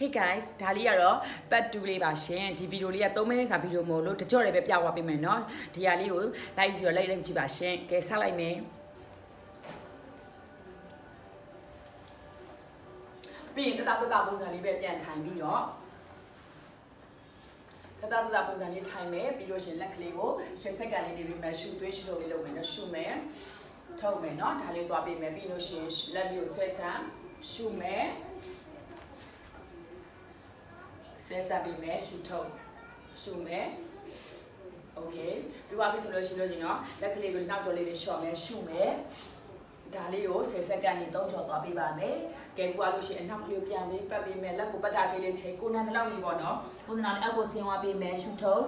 Hey guys ဒါလေးကတော့ part 2လေးပါရှင်ဒီဗီဒီယိုလေးက3မိနစ်စာဗီဒီယိုမို့လို့တကြော့လည်းပဲပြသွားပေးမယ်เนาะဒီဟာလေးကို like ပြီးတော့ like ကြည့်ပါရှင်ကဲဆက်လိုက်မယ်ပြီးရင်တတပုံစံလေးပဲပြန်ထိုင်ပြီးတော့တတပုံစံလေးထိုင်မယ်ပြီးလို့ရှင်လက်ကလေးကို10စက္ကန့်လေးနေပြီးမှရှူသွေးရှူလို့လေးလုပ်မယ်เนาะရှူမယ်ထုတ်မယ်เนาะဒါလေးသွားပေးမယ်ပြီးလို့ရှင်လက်လေးကိုဆွဲဆန်းရှူမယ်ဆွဲစားပြီးမယ်ရှူထုတ်ရှူမယ်โอเคပြီးသွားပြီဆိုလို့ရှိလို့ရှင်เนาะလက်ကလေးကိုနောက်ကျော်လေးနဲ့ရှော့မယ်ရှူမယ်ဒါလေးကို10စက္ကန့်နေ3ကျော်သွားပေးပါမယ်ကဲပြီးသွားလို့ရှိရင်အနောက်ကလေးကိုပြန်ပြီးပတ်ပေးမယ်လက်ကိုပတ်တာသေးလေးချိန်ကိုနန်းတလောက်နေပေါ့เนาะကိုနန်းအောက်ကိုဆင်းသွားပေးမယ်ရှူထုတ်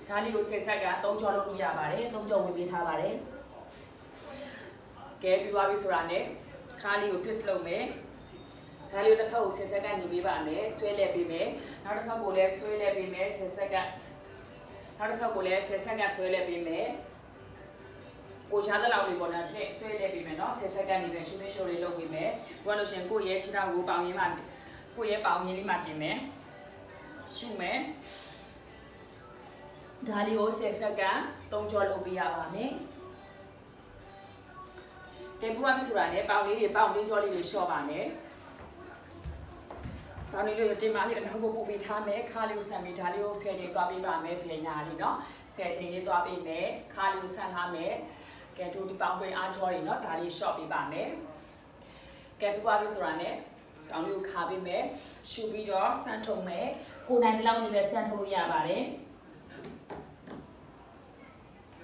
ဒါလေးကို10စက္ကန့်3ကျော်လုပ်လို့ရပါတယ်3ကျော်ဝင်ပေးထားပါတယ်ကဲပြီးသွားပြီဆိုတာနဲ့ခါလေးကို twist လုပ်မယ်ဒါလေးတစ်ခါကို10စက္ကန့်နေပေးပါမယ်ဆွဲလဲပေးမယ်နောက်တစ်ခါကိုလည်းဆွဲလဲပေးမယ်10စက္ကန့်နောက်တစ်ခါကိုလည်း10စက္ကန့်ဆွဲလဲပေးမယ်ကိုချားတဲ့လောက်လေးပေါ်လာဆွဲလဲပေးမယ်เนาะ10စက္ကန့်နေပဲရှူလေးရှူလေးလုပ်ပေးမယ်ဘာလို့ရှင်ကိုရဲ့ခြေထောက်ကိုပေါင်ရင်းမှာကိုရဲ့ပေါင်ရင်းလေးမှာတင်မယ်ရှူမယ်ဒါလေးကို10စက္ကန့်3ကြောလုပ်ပေးရပါမယ်ကဲပူပါပြီဆိုတာနဲ့ပေါင်လေးတွေပေါင်လေးကြောလေးတွေလျှော့ပါမယ်ဒါလေးလေးတင်ပါလေးအနောက်ကိုပို့ပေးထားမယ်ခါလေးကိုဆန်ပြီးဒါလေးကို10ချိန်သွားပေးပါမယ်ဖေညာလေးเนาะ10ချိန်လေးသွားပေးမယ်ခါလေးကိုဆန်ထားမယ်ကဲတို့ဒီပေါင်ခွေအားကြောတွေเนาะဒါလေး short ပေးပါမယ်ကဲပြပါပြီဆိုတာနဲ့ကောင်းလေးကိုခါပေးမယ်ရှူပြီးတော့ဆန်ထုံမယ်ကိုနိုင်တလောက်နေပဲဆန်ထုံလို့ရပါတယ်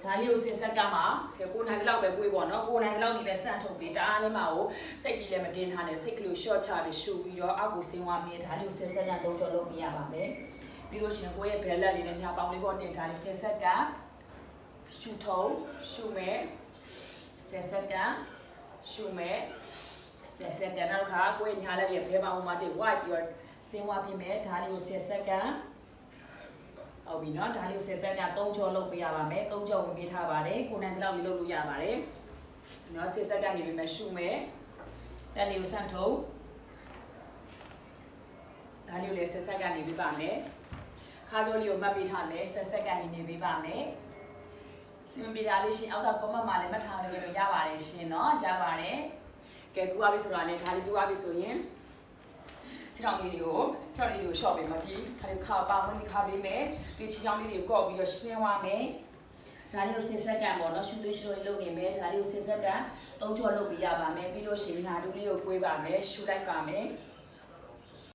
ဒါလေးကို10စက္ကန့်မှာကိုနိုင်တလောက်ပဲကိုယ်ပေါ့เนาะကိုနိုင်တလောက်နေပဲဆန်ထုံပြီးတအားလေးမှာကိုစိတ်ကြီးလည်းမတင်းထားနဲ့စိတ်ကလေး short ချပြီးရှူပြီးတော့အောက်ကိုဆင်းသွားမယ်ဒါလေးကို10စက္ကန့်3ကျော်လုပ်ပြရပါမယ်ပြီးလို့ရှိရင်ကိုယ့်ရဲ့ဘယ်လက်လေးနဲ့ညာပေါင်လေးပေါ်တင်ထားလေး10စက္ကန့်ရှူထုံရှူမယ်10စက္ကန့်ရှူမယ်10စက္ကန့်နောက်ခါကိုယ့်ညာလက်ရဲ့ဘယ်ပေါင်မှာတင် white ပြီးတော့ဆင်းသွားပြင်မယ်ဒါလေးကို10စက္ကန့်ဟုတ်ပြီเนาะဒါလေးကို10စက္ကန့်3ကြောလုပ်ပေးရပါမယ်3ကြောဝင်ပေးထားပါတယ်ကိုနိုင်တလောက်လေးလုပ်လို့ရပါတယ်เนาะ10စက္ကန့်နေပြီမှရှူမယ်ဒါလေးကိုဆန့်ထုံဒါလေးကိုလည်း10စက္ကန့်နေပေးပါမယ်ခါကြောလေးကိုမှတ်ပေးထားမယ်10စက္ကန့်နေပေးပါမယ်စီမံပေးတာလေးရှင်အောက်က comment မှာလည်းမှတ်ထားလို့ရပါတယ်ရှင်เนาะရပါတယ်ကဲပူပါပြီဆိုတာနဲ့ဒါလေးပူပါပြီဆိုရင်ခြေထောက်လေးတွေကိုရှော့ပေးမှာဒီခါပါမင်းခါပေးမယ်ဒီခြေထောက်လေးတွေကိုကော့ပြီးတော့ရှင်းသွားမယ်ဒါလေးကို10စက္ကန့်ပေါ့เนาะရှူသွေးရှူလေးလုပ်နေမယ်ဒါလေးကို10စက္ကန့်3ကြောလုပ်ပြရပါမယ်ပြီးလို့ရှိရင်ငါတို့လေးကိုကွေးပါမယ်ရှူလိုက်ပါမယ်